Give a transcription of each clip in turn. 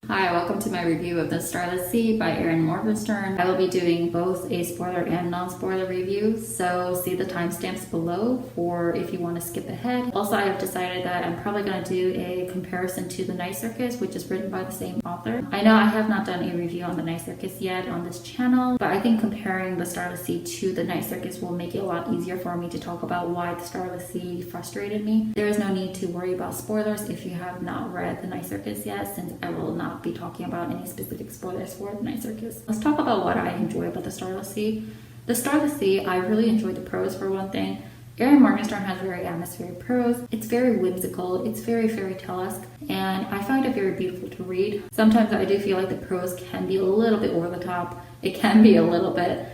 Hi, welcome to my review of The Starless Sea by Erin Morgenstern. I will be doing both a spoiler and non-spoiler review, so see the timestamps below for if you want to skip ahead. Also, I have decided that I'm probably going to do a comparison to The Night Circus, which is written by the same author. I know I have not done a review on The Night Circus yet on this channel, but I think comparing The Starless Sea to The Night Circus will make it a lot easier for me to talk about why The Starless Sea frustrated me. There is no need to worry about spoilers if you have not read The Night Circus yet, since I will not be talking about any specific spoilers for The Night Circus. Let's talk about what I enjoy about The Starless Sea. The Starless Sea, I really enjoyed the prose for one thing. Erin Morgenstern has very atmospheric prose. It's very whimsical, it's very fairy tale-esque, and I find it very beautiful to read. Sometimes I do feel like the prose can be a little bit over the top. It can be a little bit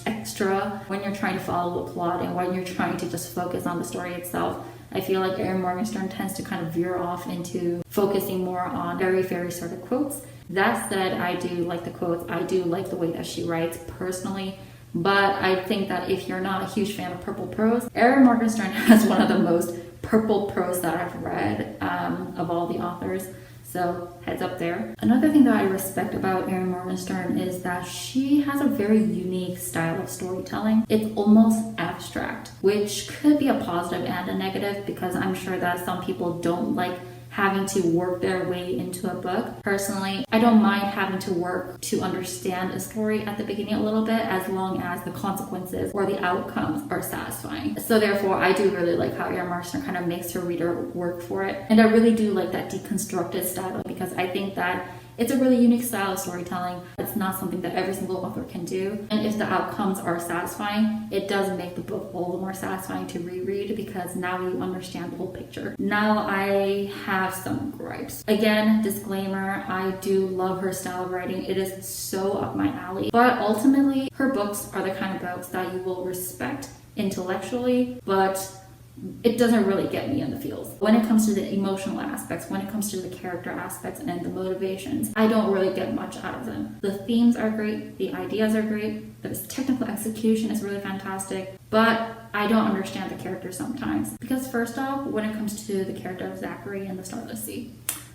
extra when you're trying to follow the plot and when you're trying to just focus on the story itself. I feel like Erin Morgenstern tends to kind of veer off into focusing more on fairy sort of quotes. That said, I do like the quotes. I do like the way that she writes personally. But I think that if you're not a huge fan of purple prose, Erin Morgenstern has one of the most purple prose that I've read of all the authors. So heads up there. Another thing that I respect about Erin Morgenstern is that she has a very unique style of storytelling. It's almost abstract, which could be a positive and a negative because I'm sure that some people don't like having to work their way into a book. Personally, I don't mind having to work to understand a story at the beginning a little bit as long as the consequences or the outcomes are satisfying. So therefore, I do really like how Erin Morgenstern kind of makes her reader work for it. And I really do like that deconstructed style because I think that it's a really unique style of storytelling. It's not something that every single author can do. And if the outcomes are satisfying, it does make the book all the more satisfying to reread because now you understand the whole picture. Now I have some gripes. Again, disclaimer, I do love her style of writing. It is so up my alley. But ultimately, her books are the kind of books that you will respect intellectually, but it doesn't really get me in the feels. When it comes to the emotional aspects, when it comes to the character aspects and the motivations, I don't really get much out of them. The themes are great, the ideas are great, the technical execution is really fantastic, but I don't understand the characters sometimes. Because first off, when it comes to the character of Zachary in The Starless Sea,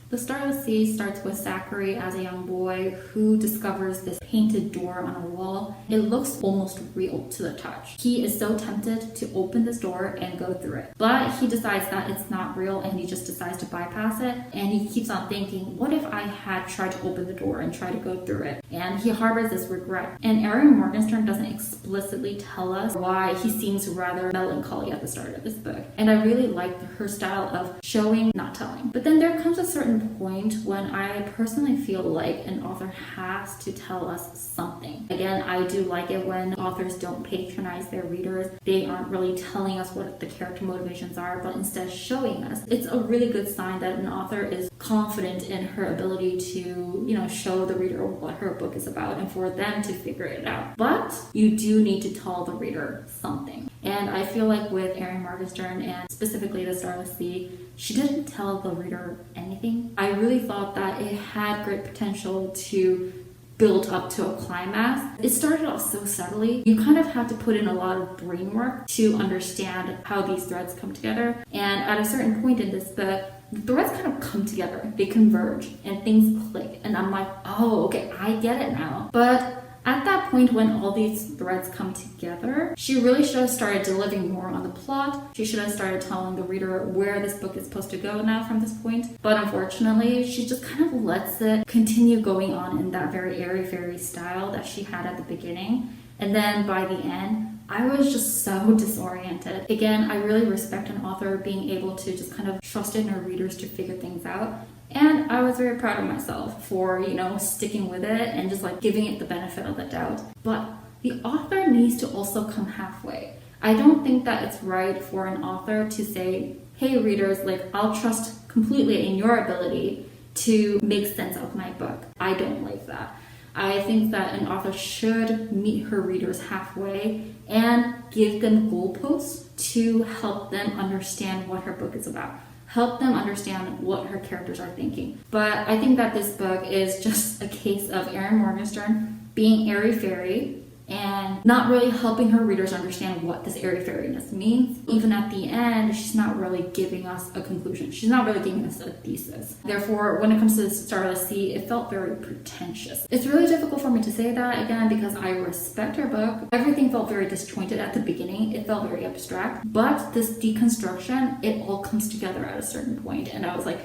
The Starless Sea starts with Zachary as a young boy who discovers this painted door on a wall. It looks almost real to the touch. He is so tempted to open this door and go through it. But he decides that it's not real and he just decides to bypass it. And he keeps on thinking, what if I had tried to open the door and try to go through it? And he harbors this regret. And Erin Morgenstern doesn't explicitly tell us why he seems rather melancholy at the start of this book. And I really like her style of showing, not telling. But then there comes a certain point when I personally feel like an author has to tell us something. Again, I do like it when authors don't patronize their readers. They aren't really telling us what the character motivations are, but instead showing us. It's a really good sign that an author is confident in her ability to, show the reader what her book is about and for them to figure it out. But you do need to tell the reader something. And I feel like with Erin Morgenstern and specifically The Starless Sea, she didn't tell the reader anything. I really thought that it had great potential to build up to a climax. It started off so subtly. You kind of have to put in a lot of brain work to understand how these threads come together. And at a certain point in this book, the threads kind of come together. They converge and things click. And I'm like, oh, okay, I get it now. But at that point, when all these threads come together, she really should have started delivering more on the plot. She should have started telling the reader where this book is supposed to go now from this point. But unfortunately, she just kind of lets it continue going on in that very airy-fairy style that she had at the beginning. And then by the end, I was just so disoriented. Again, I really respect an author being able to just kind of trust in her readers to figure things out. And I was very proud of myself for, sticking with it and just giving it the benefit of the doubt. But the author needs to also come halfway. I don't think that it's right for an author to say, hey readers, I'll trust completely in your ability to make sense of my book. I don't like that. I think that an author should meet her readers halfway and give them goalposts to help them understand what her book is about. Help them understand what her characters are thinking. But I think that this book is just a case of Erin Morgenstern being airy-fairy and not really helping her readers understand what this airy fairiness means. Even at the end, she's not really giving us a conclusion. She's not really giving us a thesis. Therefore, when it comes to the Starless Sea, it felt very pretentious. It's really difficult for me to say that, again, because I respect her book. Everything felt very disjointed at the beginning. It felt very abstract. But this deconstruction, it all comes together at a certain point, and I was like,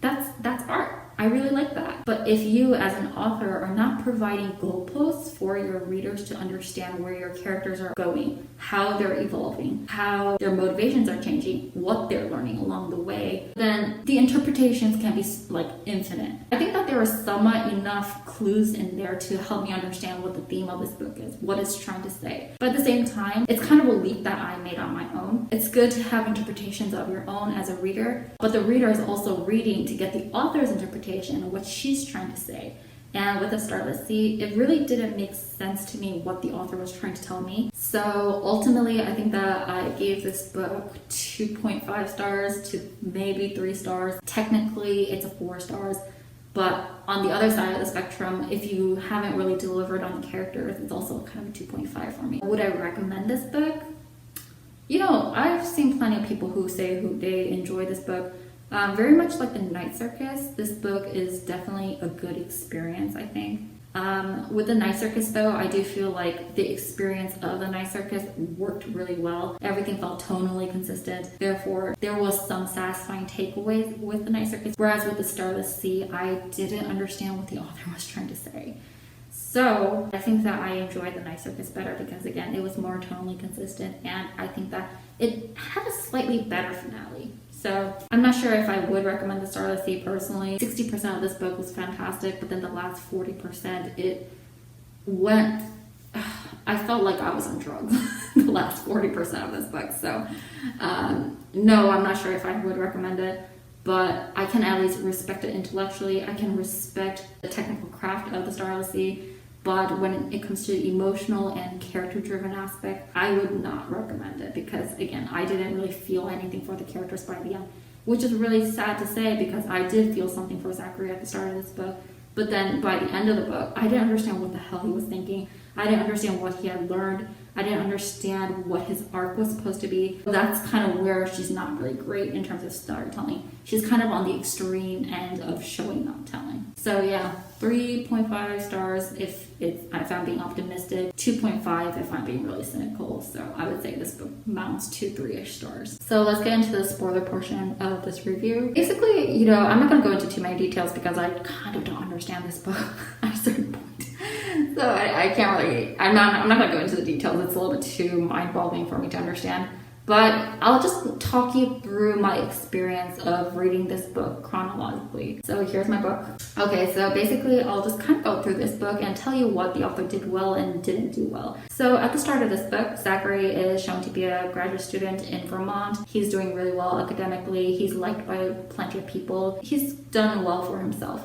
that's art. I really like that. But if you as an author are not providing goalposts for your readers to understand where your characters are going, how they're evolving, how their motivations are changing, what they're learning along the way, then the interpretations can be like infinite. I think that there are somewhat enough clues in there to help me understand what the theme of this book is, what it's trying to say. But at the same time, it's kind of a leap that I made on my own. It's good to have interpretations of your own as a reader, but the reader is also reading to get the author's interpretation and what she's trying to say. And with the Starless Sea, it really didn't make sense to me what the author was trying to tell me. So ultimately, I think that I gave this book 2.5 stars to maybe 3 stars. Technically, it's a 4 stars. But on the other side of the spectrum, if you haven't really delivered on the characters, it's also kind of a 2.5 for me. Would I recommend this book? You know, I've seen plenty of people who say they enjoy this book. Very much like the Night Circus, this book is definitely a good experience, I think. With the Night Circus though, I do feel like the experience of the Night Circus worked really well. Everything felt tonally consistent. Therefore, there was some satisfying takeaways with the Night Circus. Whereas with the Starless Sea, I didn't understand what the author was trying to say. So I think that I enjoyed the Night Circus better because, again, it was more tonally consistent, and I think that it had a slightly better finale. So I'm not sure if I would recommend the Starless Sea personally. 60% of this book was fantastic, but then the last 40%, it went... I felt like I was on drugs the last 40% of this book. So no, I'm not sure if I would recommend it, but I can at least respect it intellectually. I can respect the technical craft of the Starless Sea. But when it comes to the emotional and character-driven aspect, I would not recommend it because, again, I didn't really feel anything for the characters by the end, which is really sad to say because I did feel something for Zachary at the start of this book. But then by the end of the book, I didn't understand what the hell he was thinking. I didn't understand what he had learned. I didn't understand what his arc was supposed to be. That's kind of where she's not really great in terms of storytelling. She's kind of on the extreme end of showing, not telling. So yeah, 3.5 stars if I'm being optimistic, 2.5 if I'm being really cynical. So I would say this book mounts to 3-ish stars. So let's get into the spoiler portion of this review. Basically, you know, I'm not going to go into too many details because I kind of don't understand this book at a certain point. So I can't really, I'm not going to go into the details. It's a little bit too mind-boggling for me to understand. But I'll just talk you through my experience of reading this book chronologically. So here's my book. Okay, so basically I'll just kind of go through this book and tell you what the author did well and didn't do well. So at the start of this book, Zachary is shown to be a graduate student in Vermont. He's doing really well academically. He's liked by plenty of people. He's done well for himself.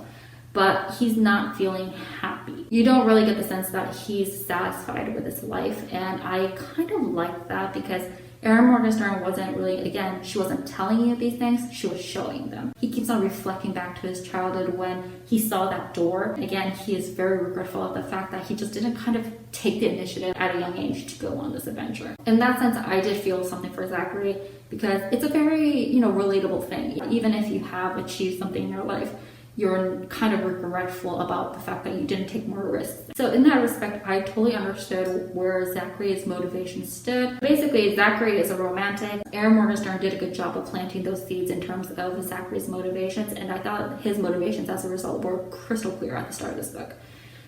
But he's not feeling happy. You don't really get the sense that he's satisfied with his life, and I kind of like that because Erin Morgenstern wasn't really, again, she wasn't telling you these things, she was showing them. He keeps on reflecting back to his childhood when he saw that door. Again, he is very regretful of the fact that he just didn't kind of take the initiative at a young age to go on this adventure. In that sense, I did feel something for Zachary because it's a very, relatable thing. Even if you have achieved something in your life, you're kind of regretful about the fact that you didn't take more risks. So in that respect, I totally understood where Zachary's motivation stood. Basically, Zachary is a romantic. Erin Morgenstern did a good job of planting those seeds in terms of Zachary's motivations, and I thought his motivations as a result were crystal clear at the start of this book.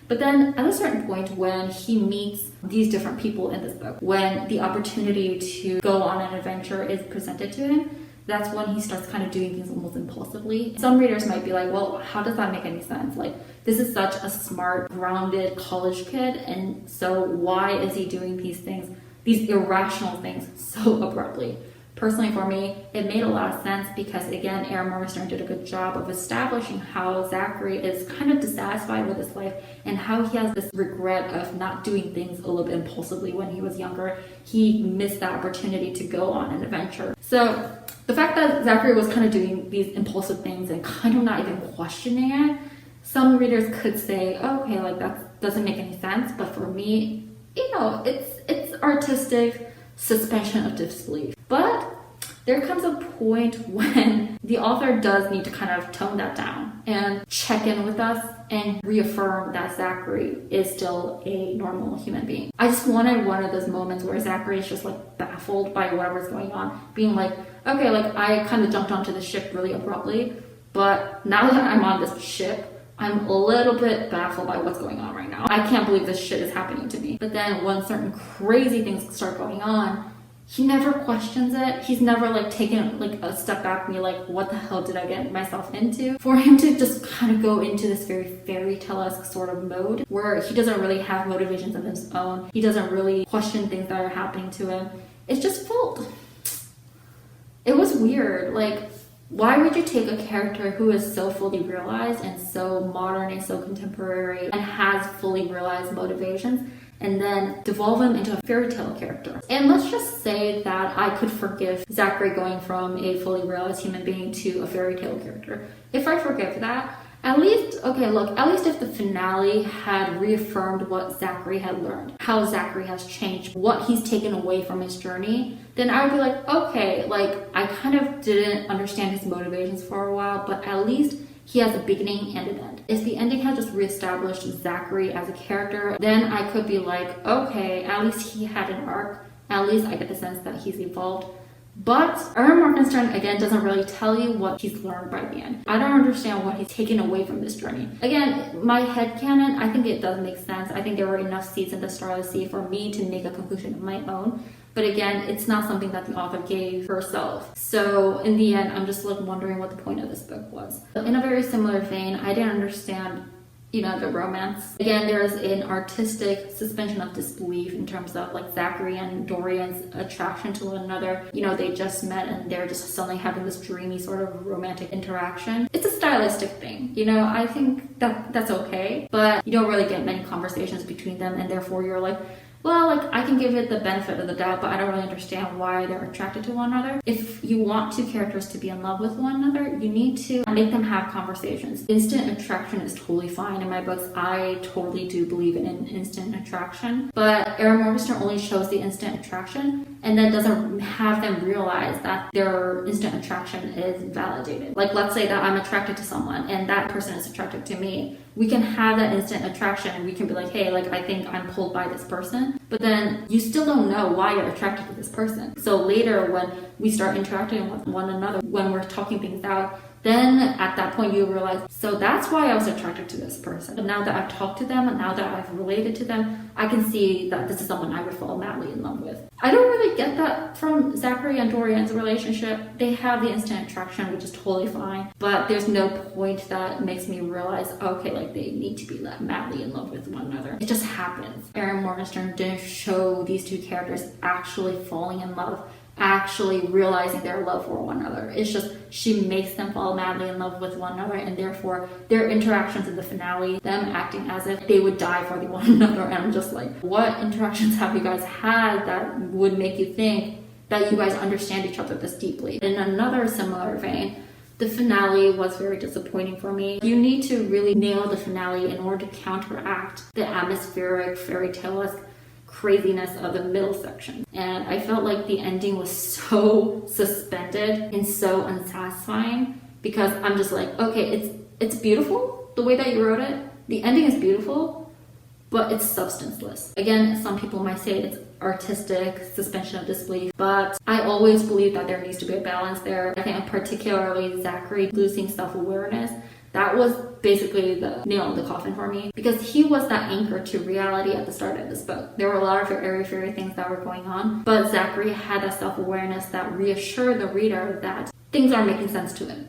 But then at a certain point when he meets these different people in this book, when the opportunity to go on an adventure is presented to him, that's when he starts kind of doing things almost impulsively. Some readers might be like, well, how does that make any sense? Like, this is such a smart, grounded college kid, and so why is he doing these things, these irrational things, so abruptly? Personally, for me, it made a lot of sense because, again, Erin Morgenstern did a good job of establishing how Zachary is kind of dissatisfied with his life and how he has this regret of not doing things a little bit impulsively when he was younger. He missed that opportunity to go on an adventure. So the fact that Zachary was kind of doing these impulsive things and kind of not even questioning it, some readers could say, oh, okay, like that doesn't make any sense. But for me, it's artistic suspension of disbelief. But there comes a point when the author does need to kind of tone that down and check in with us and reaffirm that Zachary is still a normal human being. I just wanted one of those moments where Zachary is just like baffled by whatever's going on, being like, okay, like I kind of jumped onto the ship really abruptly, but now that I'm on this ship, I'm a little bit baffled by what's going on right now. I can't believe this shit is happening to me. But then when certain crazy things start going on, he never questions it. He's never like taken like a step back and be like, what the hell did I get myself into? For him to just kind of go into this very fairy tale-esque sort of mode where he doesn't really have motivations of his own. He doesn't really question things that are happening to him. It's just felt. It was weird. Like, why would you take a character who is so fully realized and so modern and so contemporary and has fully realized motivations and then devolve him into a fairy tale character? And let's just say that I could forgive Zachary going from a fully realized human being to a fairy tale character. If I forgive that, at least if the finale had reaffirmed what Zachary had learned, how Zachary has changed, what he's taken away from his journey, then I would be like, okay, like I kind of didn't understand his motivations for a while, but at least he has a beginning and an end. If the ending had just reestablished Zachary as a character, then I could be like, okay, at least he had an arc. At least I get the sense that he's evolved. But Erin Morgenstern, again, doesn't really tell you what he's learned by the end. I don't understand what he's taken away from this journey. Again, my headcanon, I think it does make sense. I think there were enough seeds in the Starless Sea for me to make a conclusion of my own. But again, it's not something that the author gave herself. So in the end, I'm just like wondering what the point of this book was. In a very similar vein, I didn't understand the romance. Again, there's an artistic suspension of disbelief in terms of like Zachary and Dorian's attraction to one another. They just met and they're just suddenly having this dreamy sort of romantic interaction. It's a stylistic thing, I think that's okay, but you don't really get many conversations between them, and therefore you're like, well, like I can give it the benefit of the doubt, but I don't really understand why they're attracted to one another. If you want two characters to be in love with one another, you need to make them have conversations. Instant attraction is totally fine. In my books, I totally do believe in instant attraction, but Erin Morgenstern only shows the instant attraction and then doesn't have them realize that their instant attraction is validated. Like, let's say that I'm attracted to someone and that person is attracted to me. We can have that instant attraction and we can be like, hey, like I think I'm pulled by this person, but then you still don't know why you're attracted to this person. So later when we start interacting with one another, when we're talking things out, then at that point you realize, so that's why I was attracted to this person. But now that I've talked to them and now that I've related to them, I can see that this is someone I would fall madly in love with. I don't really get that from Zachary and Dorian's relationship. They have the instant attraction, which is totally fine, but there's no point that makes me realize, okay, like they need to be madly in love with one another. It just happens. Erin Morgenstern didn't show these two characters actually falling in love, actually realizing their love for one another. It's just she makes them fall madly in love with one another, and therefore their interactions in the finale, them acting as if they would die for one another, and I'm just like, what interactions have you guys had that would make you think that you guys understand each other this deeply? In another similar vein, the finale was very disappointing for me. You need to really nail the finale in order to counteract the atmospheric fairy tale-esque craziness of the middle section. And I felt like the ending was so suspended and so unsatisfying, because I'm just like, okay, it's beautiful the way that you wrote it. The ending is beautiful, but it's substanceless. Again, some people might say it's artistic suspension of disbelief, but I always believe that there needs to be a balance there. I think particularly Zachary losing self-awareness, that was basically the nail in the coffin for me, because he was that anchor to reality at the start of this book. There were a lot of airy-fairy things that were going on, but Zachary had that self-awareness that reassured the reader that things are making sense to him.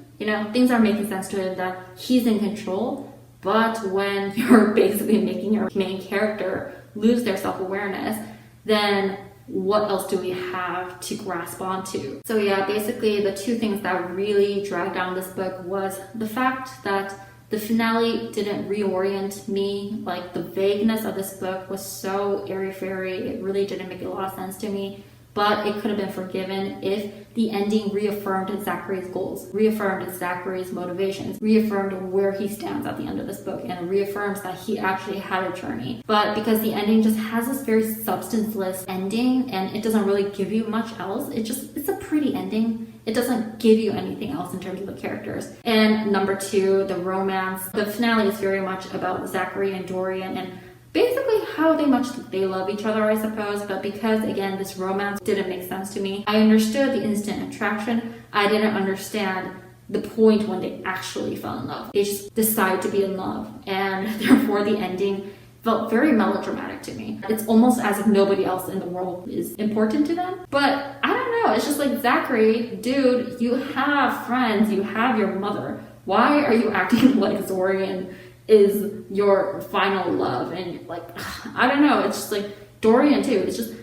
Things are making sense to him, that he's in control. But when you're basically making your main character lose their self-awareness, then what else do we have to grasp onto? So yeah, basically the two things that really dragged down this book was the fact that the finale didn't reorient me. Like, the vagueness of this book was so airy-fairy, it really didn't make a lot of sense to me. but it could have been forgiven if the ending reaffirmed Zachary's goals, reaffirmed Zachary's motivations, reaffirmed where he stands at the end of this book, and reaffirms that he actually had a journey. But because the ending just has this very substanceless ending and it doesn't really give you much else, it's a pretty ending. It doesn't give you anything else in terms of the characters. And number two, the romance. The finale is very much about Zachary and Dorian and basically how they love each other, I suppose. But because, again, this romance didn't make sense to me, I understood the instant attraction. I didn't understand the point when they actually fell in love. They just decide to be in love, and therefore the ending felt very melodramatic to me. It's almost as if nobody else in the world is important to them. But I don't know, it's just like, Zachary, dude, you have friends, you have your mother. Why are you acting like Zorian is your final love? And like, I don't know, it's just like Dorian too. It's just,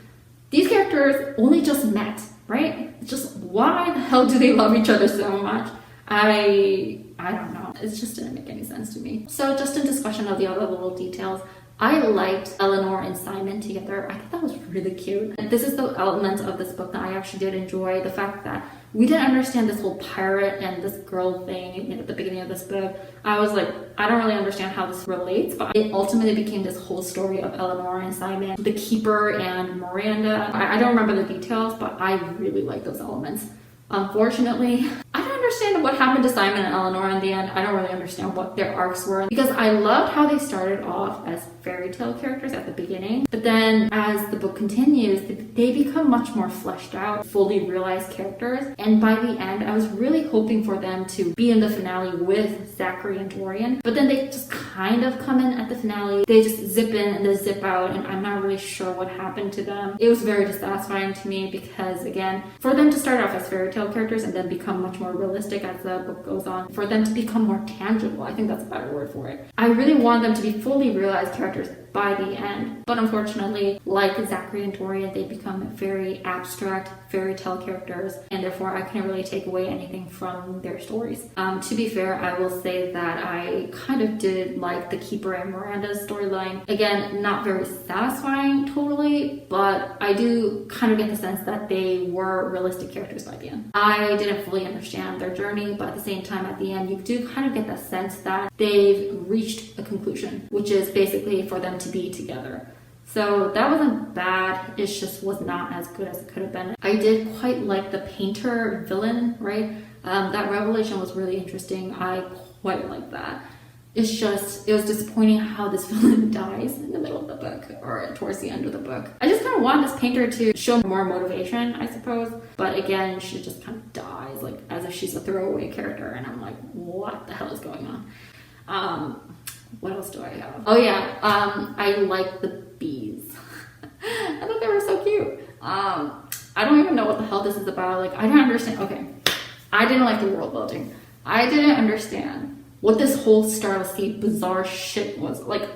these characters only just met, right? It's just, why the hell do they love each other so much? I don't know. It just didn't make any sense to me. So just in discussion of the other little details, I liked Eleanor and Simon together. I thought that was really cute. And this is the element of this book that I actually did enjoy. The fact that we didn't understand this whole pirate and this girl thing at the beginning of this book. I was like, I don't really understand how this relates, but it ultimately became this whole story of Eleanor and Simon, the keeper and Miranda. I don't remember the details, but I really like those elements. Unfortunately, I don't understand what happened to Simon and Eleanor in the end. I don't really understand what their arcs were, because I loved how they started off as fairy tale characters at the beginning, but then as the book continues, they become much more fleshed out, fully realized characters, and by the end, I was really hoping for them to be in the finale with Zachary and Dorian, but then they just kind of come in at the finale. They just zip in and they zip out, and I'm not really sure what happened to them. It was very dissatisfying to me because, again, for them to start off as fairy tale characters and then become much more realistic as the book goes on, for them to become more tangible, I think that's a better word for it. I really want them to be fully realized characters by the end, but unfortunately, like Zachary and Dorian, they become very abstract fairy tale characters, and therefore I couldn't really take away anything from their stories. To be fair, I will say that I kind of did like the Keeper and Miranda's storyline. Again, not very satisfying totally, but I do kind of get the sense that they were realistic characters by the end. I didn't fully understand their journey, but at the same time, at the end, you do kind of get the sense that they've reached a conclusion, which is basically for them to be together. So that wasn't bad, it just was not as good as it could have been. I did quite like the painter villain, right? That revelation was really interesting. I quite like that. It's just, it was disappointing how this villain dies in the middle of the book or towards the end of the book. I just kind of want this painter to show more motivation, I suppose. But again, she just kind of dies, like as if she's a throwaway character. And I'm like, what the hell is going on? What else do I have? Oh yeah, I like the bees. I thought they were so cute. I don't even know what the hell this is about. Like, I don't understand. Okay, I didn't like the world building. I didn't understand what this whole Starless Sea bizarre shit was. Like,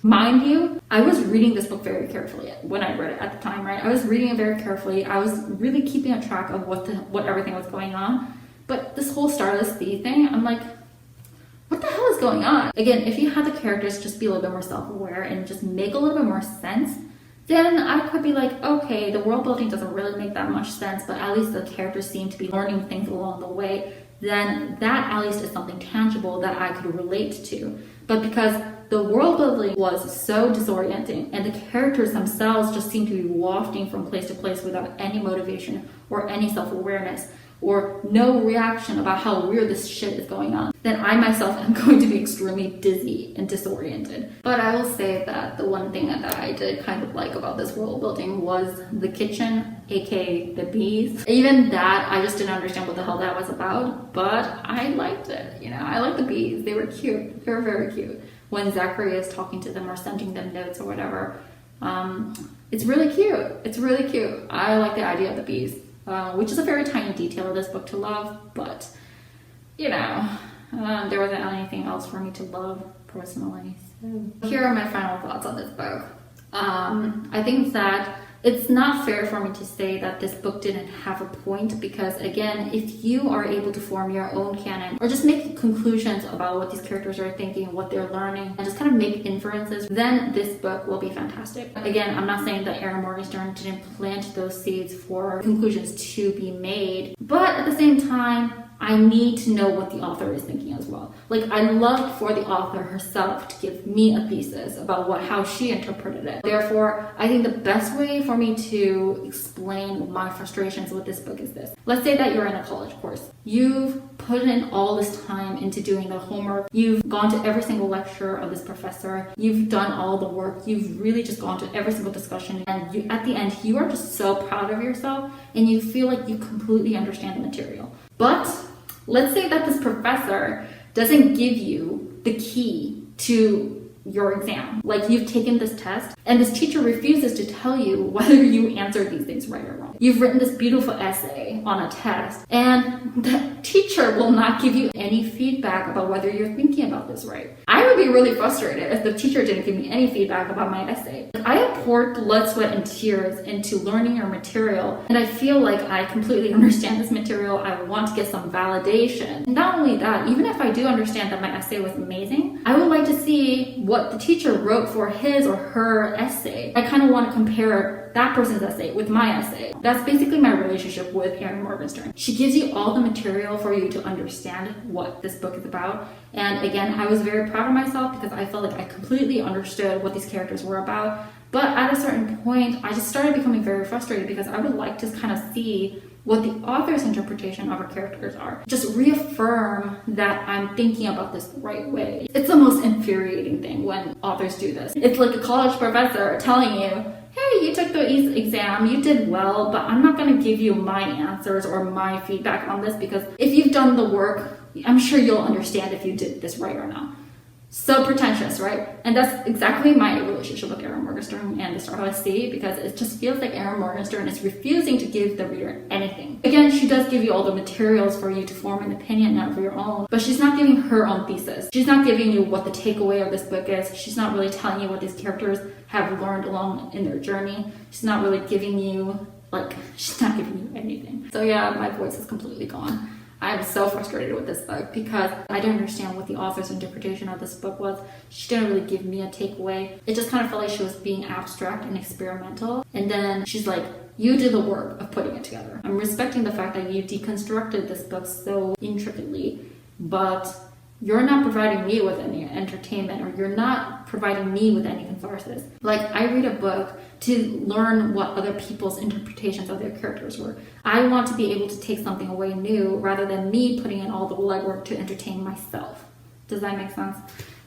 mind you, I was reading this book very carefully when I read it at the time, right? I was reading it very carefully. I was really keeping a track of what everything was going on. But this whole Starless Sea thing, I'm like, what the hell is going on? Again, if you had the characters just be a little bit more self-aware and just make a little bit more sense, then I could be like, okay, the world building doesn't really make that much sense, but at least the characters seem to be learning things along the way. Then that at least is something tangible that I could relate to. But because the world building was so disorienting and the characters themselves just seem to be wafting from place to place without any motivation or any self-awareness, or no reaction about how weird this shit is going on, then I myself am going to be extremely dizzy and disoriented. But I will say that the one thing that I did kind of like about this world building was the kitchen, aka the bees. Even that, I just didn't understand what the hell that was about, but I liked it. You know, I liked the bees. They were cute. They were very cute. When Zachary is talking to them or sending them notes or whatever, it's really cute. It's really cute. I like the idea of the bees. Which is a very tiny detail of this book to love, but, you know, there wasn't anything else for me to love personally. So here are my final thoughts on this book. I think that it's not fair for me to say that this book didn't have a point, because again, if you are able to form your own canon or just make conclusions about what these characters are thinking, what they're learning, and just kind of make inferences, then this book will be fantastic. Again, I'm not saying that Erin Morgenstern didn't plant those seeds for conclusions to be made, but at the same time, I need to know what the author is thinking as well. Like, I love for the author herself to give me a thesis about how she interpreted it. Therefore, I think the best way for me to explain my frustrations with this book is this. Let's say that you're in a college course. You've put in all this time into doing the homework. You've gone to every single lecture of this professor. You've done all the work. You've really just gone to every single discussion. And at the end, you are just so proud of yourself and you feel like you completely understand the material. But let's say that this professor doesn't give you the key to your exam. Like, you've taken this test and this teacher refuses to tell you whether you answered these things right or wrong. You've written this beautiful essay on a test and the teacher will not give you any feedback about whether you're thinking about this right. I would be really frustrated if the teacher didn't give me any feedback about my essay. I have poured blood, sweat, and tears into learning your material, and I feel like I completely understand this material. I want to get some validation. And not only that, even if I do understand that my essay was amazing, I would like to see what the teacher wrote for his or her essay. I kind of want to compare that person's essay with my essay. That's basically my relationship with Erin Morgenstern. She gives you all the material for you to understand what this book is about. And again, I was very proud of myself because I felt like I completely understood what these characters were about. But at a certain point, I just started becoming very frustrated because I would like to kind of see what the author's interpretation of her characters are. Just reaffirm that I'm thinking about this the right way. It's the most infuriating thing when authors do this. It's like a college professor telling you, hey, you took the exam, you did well, but I'm not going to give you my answers or my feedback on this because if you've done the work, I'm sure you'll understand if you did this right or not. So pretentious, right? And that's exactly my relationship with Erin Morgenstern and the STARLESS SEA, because it just feels like Erin Morgenstern is refusing to give the reader anything. Again, she does give you all the materials for you to form an opinion of your own, but she's not giving her own thesis. She's not giving you what the takeaway of this book is. She's not really telling you what these characters have learned along in their journey. She's not really giving you, she's not giving you anything. So yeah, my voice is completely gone. I'm so frustrated with this book because I don't understand what the author's interpretation of this book was. She didn't really give me a takeaway. It just kind of felt like she was being abstract and experimental. And then she's like, you do the work of putting it together. I'm respecting the fact that you deconstructed this book so intricately, but you're not providing me with any entertainment, or you're not providing me with any catharsis. Like, I read a book to learn what other people's interpretations of their characters were. I want to be able to take something away new rather than me putting in all the legwork to entertain myself. Does that make sense?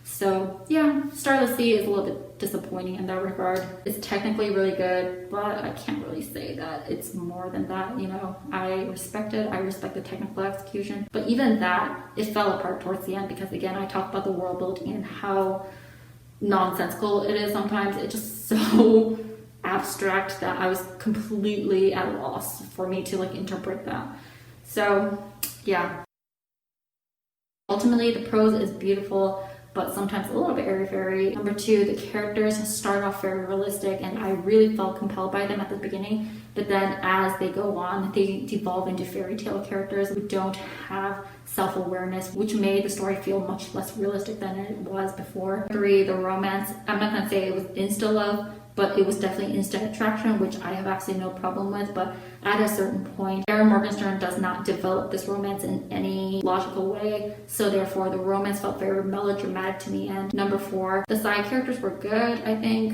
So yeah, STARLESS SEA is a little bit disappointing in that regard. It's technically really good, but I can't really say that it's more than that, you know. I respect it. I respect the technical execution. But even that, it fell apart towards the end because, again, I talked about the world building and how nonsensical it is sometimes. It's just so abstract that I was completely at a loss for me to interpret that. So yeah. Ultimately, the prose is beautiful, but sometimes a little bit airy-fairy. Number two, the characters start off very realistic, and I really felt compelled by them at the beginning. But then as they go on, they devolve into fairy tale characters who don't have self-awareness, which made the story feel much less realistic than it was before. Three, the romance. I'm not going to say it was insta-love, but it was definitely instant attraction, which I have absolutely no problem with. But at a certain point, Erin Morgenstern does not develop this romance in any logical way, so therefore the romance felt very melodramatic to me. And number four, the side characters were good, I think.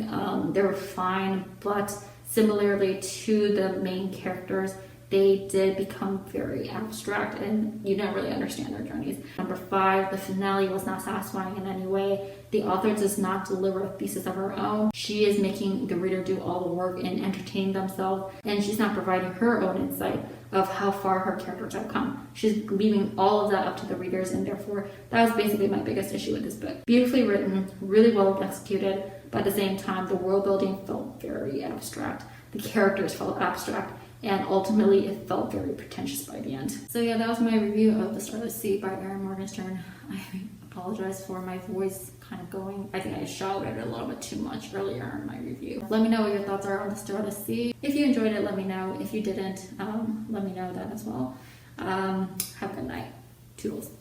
They were fine, but similarly to the main characters, they did become very abstract and you didn't really understand their journeys. Number five, the finale was not satisfying in any way. The author does not deliver a thesis of her own. She is making the reader do all the work and entertain themselves, and she's not providing her own insight of how far her characters have come. She's leaving all of that up to the readers, and therefore that was basically my biggest issue with this book. Beautifully written, really well executed, but at the same time the world building felt very abstract. The characters felt abstract, and ultimately it felt very pretentious by the end. So yeah, that was my review of The Starless Sea by Erin Morgenstern. I apologize for my voice kind of going. I think I shouted a little bit too much earlier in my review. Let me know what your thoughts are on The Starless Sea. If you enjoyed it, let me know. If you didn't, let me know that as well. Have a good night. Toodles.